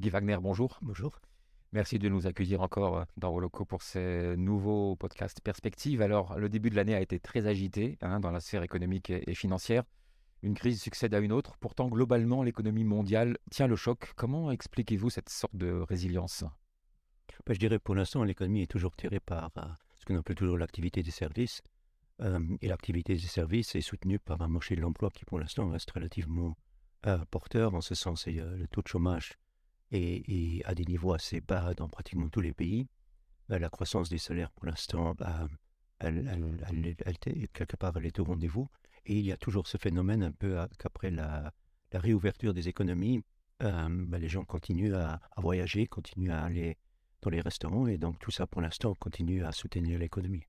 Guy Wagner, bonjour. Bonjour. Merci de nous accueillir encore dans vos locaux pour ces nouveaux podcasts Perspectives. Alors, le début de l'année a été très agité dans la sphère économique et financière. Une crise succède à une autre. Pourtant, globalement, l'économie mondiale tient le choc. Comment expliquez-vous cette sorte de résilience? Je dirais pour l'instant, l'économie est toujours tirée par ce qu'on appelle toujours l'activité des services. Et l'activité des services est soutenue par un marché de l'emploi qui, pour l'instant, reste relativement porteur. En ce sens, le taux de chômage est à des niveaux assez bas dans pratiquement tous les pays. La croissance des salaires, pour l'instant, quelque part, elle est au rendez-vous. Et il y a toujours ce phénomène un peu qu'après la réouverture des économies, les gens continuent à voyager, continuent à aller dans les restaurants. Et donc, tout ça, pour l'instant, continue à soutenir l'économie.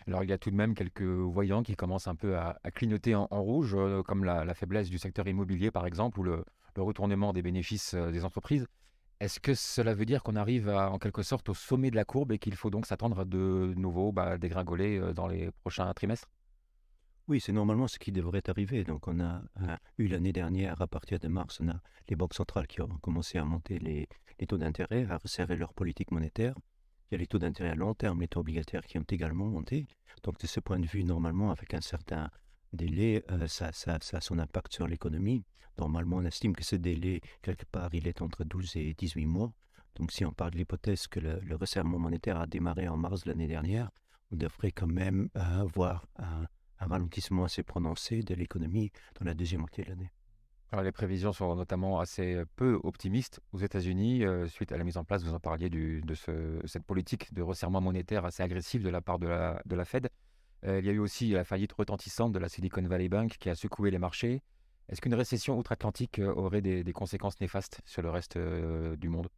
Alors, il y a tout de même quelques voyants qui commencent un peu à clignoter en rouge, comme la faiblesse du secteur immobilier, par exemple, ou le retournement des bénéfices des entreprises. Est-ce que cela veut dire qu'on arrive en quelque sorte au sommet de la courbe et qu'il faut donc s'attendre à de nouveau dégringoler dans les prochains trimestres? Oui, c'est normalement ce qui devrait arriver. Donc, on a eu l'année dernière, à partir de mars, on a les banques centrales qui ont commencé à monter les taux d'intérêt, à resserrer leur politique monétaire. Il y a les taux d'intérêt à long terme, les taux obligataires qui ont également monté. Donc, de ce point de vue, normalement, avec un certain délai, ça a son impact sur l'économie. Normalement, on estime que ce délai, quelque part, il est entre 12 et 18 mois. Donc, si on part de l'hypothèse que le resserrement monétaire a démarré en mars de l'année dernière, on devrait quand même voir un ralentissement assez prononcé de l'économie dans la deuxième moitié de l'année. Alors, les prévisions sont notamment assez peu optimistes aux États-Unis, suite à la mise en place, vous en parliez, cette politique de resserrement monétaire assez agressive de la part de la Fed. Il y a eu aussi la faillite retentissante de la Silicon Valley Bank qui a secoué les marchés. Est-ce qu'une récession outre-Atlantique aurait des conséquences néfastes sur le reste du monde?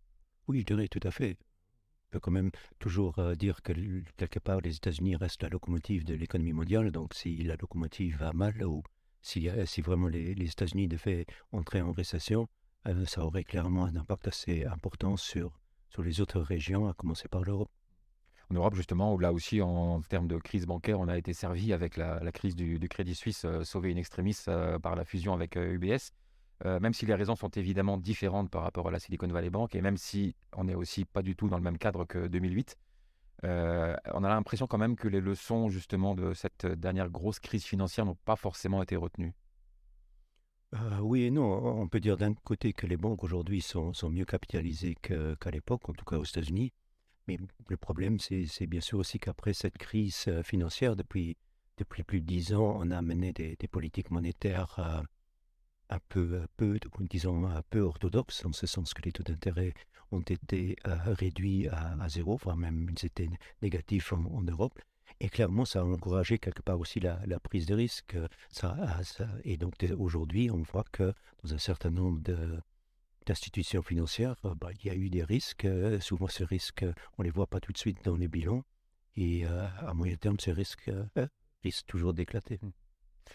Oui, je dirais tout à fait. On peut quand même toujours dire que quelque part les États-Unis restent la locomotive de l'économie mondiale. Donc si la locomotive va mal ou si vraiment les États-Unis devaient entrer en récession, ça aurait clairement un impact assez important sur les autres régions, à commencer par l'Europe. En Europe, justement, où là aussi, en termes de crise bancaire, on a été servi avec la crise du Crédit Suisse, sauvé in extremis par la fusion avec UBS. Même si les raisons sont évidemment différentes par rapport à la Silicon Valley Bank, et même si on n'est aussi pas du tout dans le même cadre que 2008, on a l'impression quand même que les leçons justement de cette dernière grosse crise financière n'ont pas forcément été retenues. Oui et non. On peut dire d'un côté que les banques aujourd'hui sont mieux capitalisées qu'à l'époque, en tout cas aux États-Unis. Mais le problème, c'est bien sûr aussi qu'après cette crise financière, depuis plus de 10 ans, on a mené des politiques monétaires disons, un peu orthodoxes, en ce sens que les taux d'intérêt ont été réduits à zéro, voire même ils étaient négatifs en Europe. Et clairement, ça a encouragé quelque part aussi la prise de risque. Et donc aujourd'hui, on voit que dans un certain nombre d'institutions financières, il y a eu des risques. Souvent, ces risques, on ne les voit pas tout de suite dans les bilans. Et à moyen terme, ces risques risquent toujours d'éclater.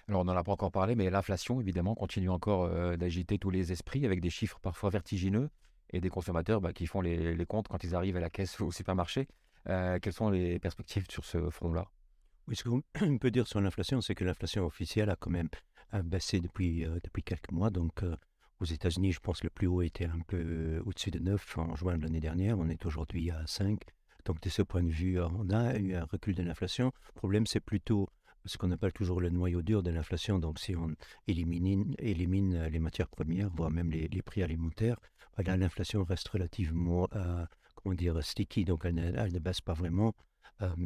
Alors, on n'en a pas encore parlé, mais l'inflation, évidemment, continue encore d'agiter tous les esprits avec des chiffres parfois vertigineux et des consommateurs qui font les comptes quand ils arrivent à la caisse ou au supermarché. Quelles sont les perspectives sur ce front-là? Oui, ce qu'on peut dire sur l'inflation, c'est que l'inflation officielle a quand même baissé depuis quelques mois. Donc, aux États-Unis, je pense que le plus haut était un peu au-dessus de 9 en juin de l'année dernière. On est aujourd'hui à 5. Donc, de ce point de vue, on a eu un recul de l'inflation. Le problème, c'est plutôt ce qu'on appelle toujours le noyau dur de l'inflation. Donc, si on élimine les matières premières, voire même les prix alimentaires, là, l'inflation reste relativement, comment dire, sticky. Donc, elle ne baisse pas vraiment.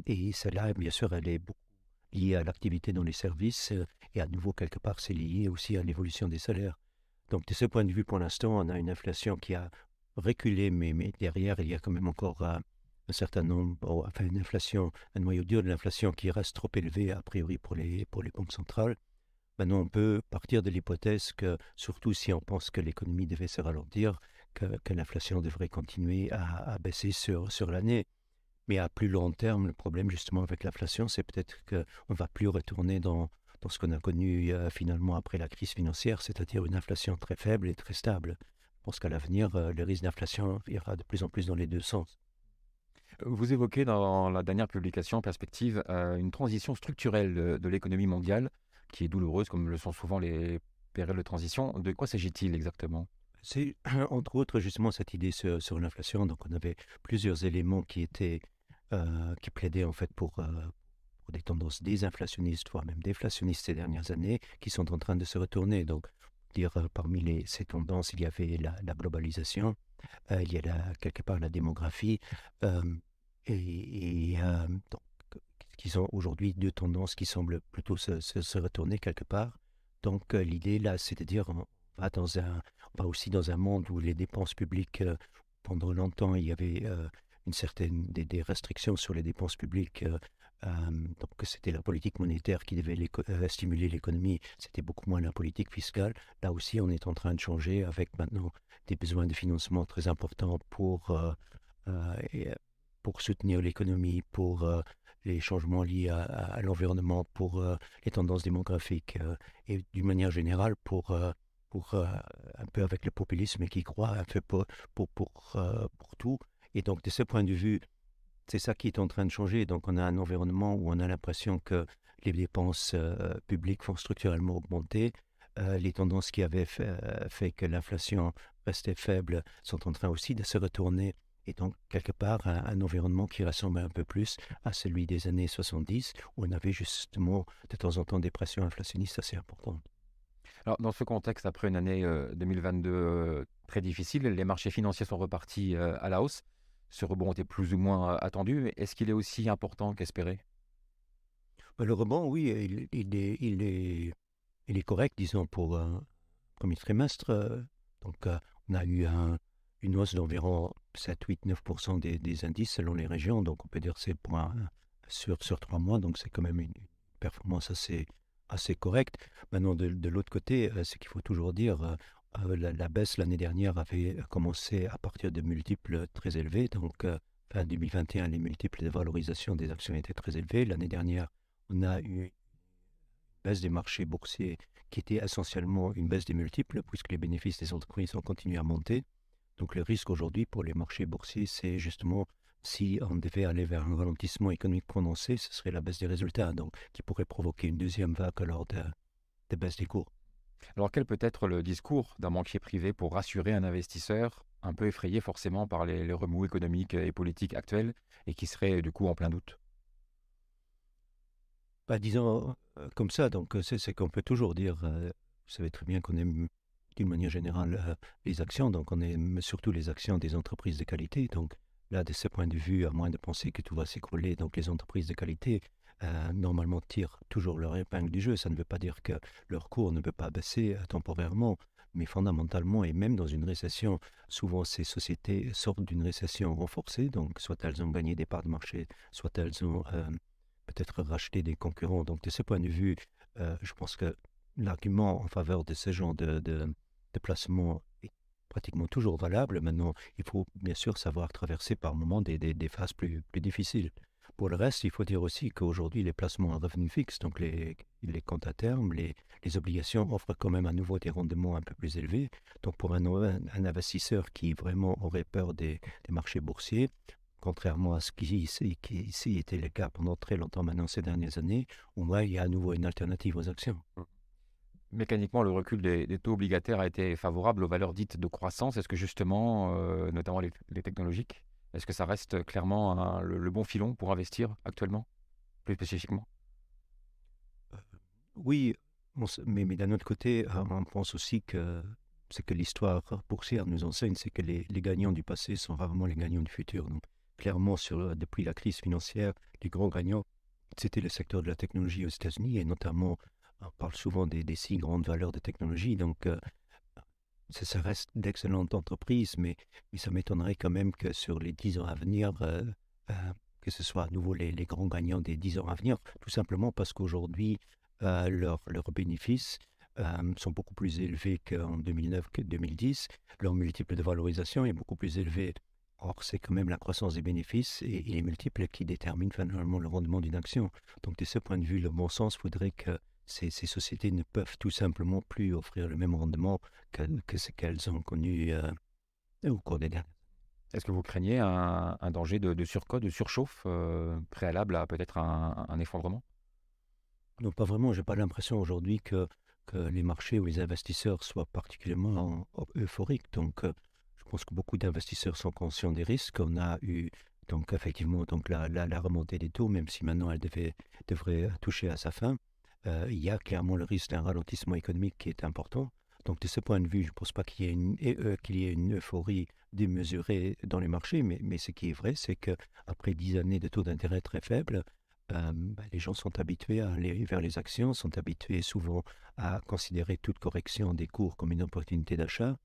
Et celle-là, bien sûr, elle est beaucoup liée à l'activité dans les services et à nouveau, quelque part, c'est lié aussi à l'évolution des salaires. Donc, de ce point de vue, pour l'instant, on a une inflation qui a reculé, mais derrière, il y a quand même encore un certain nombre, enfin, une inflation, un noyau dur de l'inflation qui reste trop élevé, a priori, pour les banques centrales. Maintenant, on peut partir de l'hypothèse que, surtout si on pense que l'économie devait se ralentir, que l'inflation devrait continuer à baisser sur l'année. Mais à plus long terme, le problème justement avec l'inflation, c'est peut-être qu'on ne va plus retourner dans ce qu'on a connu finalement après la crise financière, c'est-à-dire une inflation très faible et très stable. Je pense qu'à l'avenir, le risque d'inflation ira de plus en plus dans les deux sens. Vous évoquez dans la dernière publication Perspective une transition structurelle de l'économie mondiale qui est douloureuse, comme le sont souvent les périodes de transition. De quoi s'agit-il exactement? C'est entre autres justement cette idée sur l'inflation. Donc on avait plusieurs éléments qui plaidaient en fait pour des tendances désinflationnistes, voire même déflationnistes ces dernières années, qui sont en train de se retourner. Donc, parmi ces tendances, il y avait la globalisation, il y a quelque part la démographie, euh, donc, qui sont aujourd'hui deux tendances qui semblent plutôt se retourner quelque part. Donc, l'idée là, c'est de dire, on va aussi dans un monde où les dépenses publiques, pendant longtemps, il y avait des restrictions sur les dépenses publiques. Donc, c'était la politique monétaire qui devait stimuler l'économie, c'était beaucoup moins la politique fiscale. Là aussi, on est en train de changer avec maintenant des besoins de financement très importants et, pour soutenir l'économie, pour les changements liés à l'environnement, pour les tendances démographiques et d'une manière générale pour un peu avec le populisme qui croit un peu pour tout. Et donc, de ce point de vue, c'est ça qui est en train de changer. Donc, on a un environnement où on a l'impression que les dépenses publiques vont structurellement augmenter. Les tendances qui avaient fait que l'inflation restait faible sont en train aussi de se retourner. Et donc, quelque part, un environnement qui ressemble un peu plus à celui des années 70, où on avait justement de temps en temps des pressions inflationnistes assez importantes. Alors, dans ce contexte, après une année 2022 très difficile, les marchés financiers sont repartis à la hausse. Ce rebond était plus ou moins attendu, mais est-ce qu'il est aussi important qu'espéré? Le rebond, oui, il est correct, disons, pour un premier trimestre. Donc, on a eu une hausse d'environ 7, 8, 9% des indices selon les régions. Donc, on peut dire que c'est sur 3 mois. Donc, c'est quand même une performance assez correcte. Maintenant, de l'autre côté, ce qu'il faut toujours dire, la baisse l'année dernière avait commencé à partir de multiples très élevés. Donc, fin 2021, les multiples de valorisation des actions étaient très élevés. L'année dernière, on a eu une baisse des marchés boursiers qui était essentiellement une baisse des multiples, puisque les bénéfices des entreprises ont continué à monter. Donc le risque aujourd'hui pour les marchés boursiers, c'est justement si on devait aller vers un ralentissement économique prononcé, ce serait la baisse des résultats, donc qui pourrait provoquer une deuxième vague lors de baisse des cours. Alors, quel peut être le discours d'un banquier privé pour rassurer un investisseur un peu effrayé forcément par les remous économiques et politiques actuels et qui serait du coup en plein doute? Disons comme ça, donc c'est qu'on peut toujours dire, vous savez très bien qu'on aime d'une manière générale les actions, donc on aime surtout les actions des entreprises de qualité. Donc là, de ce point de vue, à moins de penser que tout va s'écrouler, donc les entreprises de qualité, normalement, tirent toujours leur épingle du jeu. Ça ne veut pas dire que leur cours ne peut pas baisser temporairement, mais fondamentalement, et même dans une récession, souvent ces sociétés sortent d'une récession renforcée, donc soit elles ont gagné des parts de marché, soit elles ont peut-être racheter des concurrents. Donc, de ce point de vue, je pense que l'argument en faveur de ce genre de placement est pratiquement toujours valable. Maintenant, il faut bien sûr savoir traverser par moments des phases plus difficiles. Pour le reste, il faut dire aussi qu'aujourd'hui, les placements à revenu fixe, donc les comptes à terme, les obligations offrent quand même à nouveau des rendements un peu plus élevés. Donc, pour un investisseur qui vraiment aurait peur des marchés boursiers, contrairement à ce qui ici était le cas pendant très longtemps maintenant ces dernières années, où là, il y a à nouveau une alternative aux actions. Mécaniquement, le recul des taux obligataires a été favorable aux valeurs dites de croissance. Est-ce que justement, notamment les technologiques, est-ce que ça reste clairement le bon filon pour investir actuellement, plus spécifiquement? Euh, Oui, mais d'un autre côté, on pense aussi que ce que l'histoire boursière nous enseigne, c'est que les gagnants du passé sont rarement les gagnants du futur. Donc, clairement, depuis la crise financière, les grands gagnants, c'était le secteur de la technologie aux États-Unis, et notamment, on parle souvent des 6 grandes valeurs de technologie. Donc, ça reste d'excellentes entreprises, mais ça m'étonnerait quand même que sur les 10 ans à venir, euh, que ce soit à nouveau les grands gagnants des 10 ans à venir, tout simplement parce qu'aujourd'hui, leurs bénéfices sont beaucoup plus élevés qu'en 2009, que 2010. Leur multiple de valorisation est beaucoup plus élevé. Or, c'est quand même la croissance des bénéfices et les multiples qui déterminent finalement le rendement d'une action. Donc, de ce point de vue, le bon sens voudrait que ces sociétés ne peuvent tout simplement plus offrir le même rendement que ce qu'elles ont connu au cours des dernières. Est-ce que vous craignez un danger de surcote, de surchauffe préalable à peut-être un effondrement? Non, pas vraiment. J'ai pas l'impression aujourd'hui que que les marchés ou les investisseurs soient particulièrement euphoriques. Donc, je pense que beaucoup d'investisseurs sont conscients des risques. On a eu donc effectivement donc la remontée des taux, même si maintenant elle devrait toucher à sa fin. Il y a clairement le risque d'un ralentissement économique qui est important. Donc, de ce point de vue, je ne pense pas qu'il y ait une euphorie démesurée dans les marchés, mais ce qui est vrai, c'est qu'après 10 années de taux d'intérêt très faibles, les gens sont habitués à aller vers les actions, sont habitués souvent à considérer toute correction des cours comme une opportunité d'achat.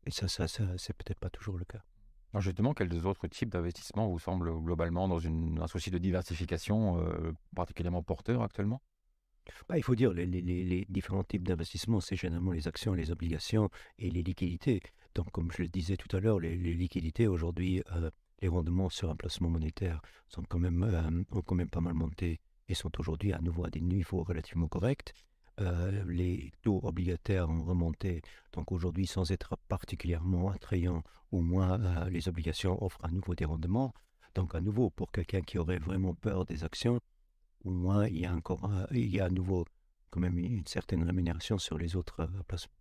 Et ça c'est peut-être pas toujours le cas. Alors justement, quels autres types d'investissements vous semblent globalement dans un souci de diversification particulièrement porteur actuellement? Bah, il faut dire, les différents types d'investissements, c'est généralement les actions, les obligations et les liquidités. Donc, comme je le disais tout à l'heure, les liquidités aujourd'hui, les rendements sur un placement monétaire ont quand même pas mal monté et sont aujourd'hui à nouveau à des niveaux relativement corrects. Les taux obligataires ont remonté, donc aujourd'hui, sans être particulièrement attrayants, au moins les obligations offrent à nouveau des rendements. Donc, à nouveau, pour quelqu'un qui aurait vraiment peur des actions, au moins, il y a à nouveau quand même une certaine rémunération sur les autres placements.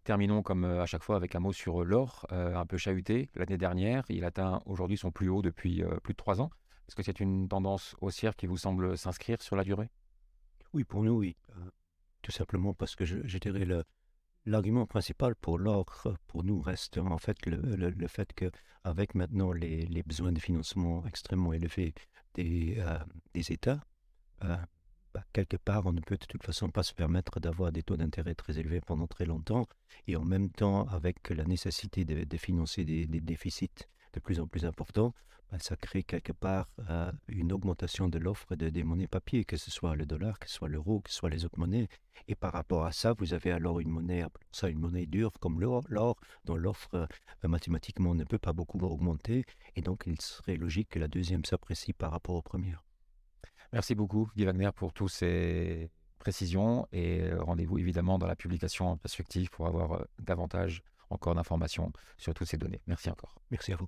Terminons comme à chaque fois avec un mot sur l'or, un peu chahuté. L'année dernière, il atteint aujourd'hui son plus haut depuis plus de 3 ans. Est-ce que c'est une tendance haussière qui vous semble s'inscrire sur la durée? Oui, pour nous, oui. Tout simplement parce que je dirais l'argument principal pour l'or, pour nous, reste en fait le fait qu'avec maintenant les besoins de financement extrêmement élevés des, euh, des États, euh, quelque part, on ne peut de toute façon pas se permettre d'avoir des taux d'intérêt très élevés pendant très longtemps. Et en même temps, avec la nécessité de financer des déficits de plus en plus importants, ça crée quelque part une augmentation de l'offre des monnaies papier, que ce soit le dollar, que ce soit l'euro, que ce soit les autres monnaies. Et par rapport à ça, vous avez alors une monnaie, appelons ça une monnaie dure comme l'or, dont l'offre mathématiquement ne peut pas beaucoup augmenter. Et donc, il serait logique que la deuxième s'apprécie par rapport aux premières. Merci beaucoup, Guy Wagner, pour toutes ces précisions et rendez-vous évidemment dans la publication en perspective pour avoir davantage encore d'informations sur toutes ces données. Merci encore. Merci à vous.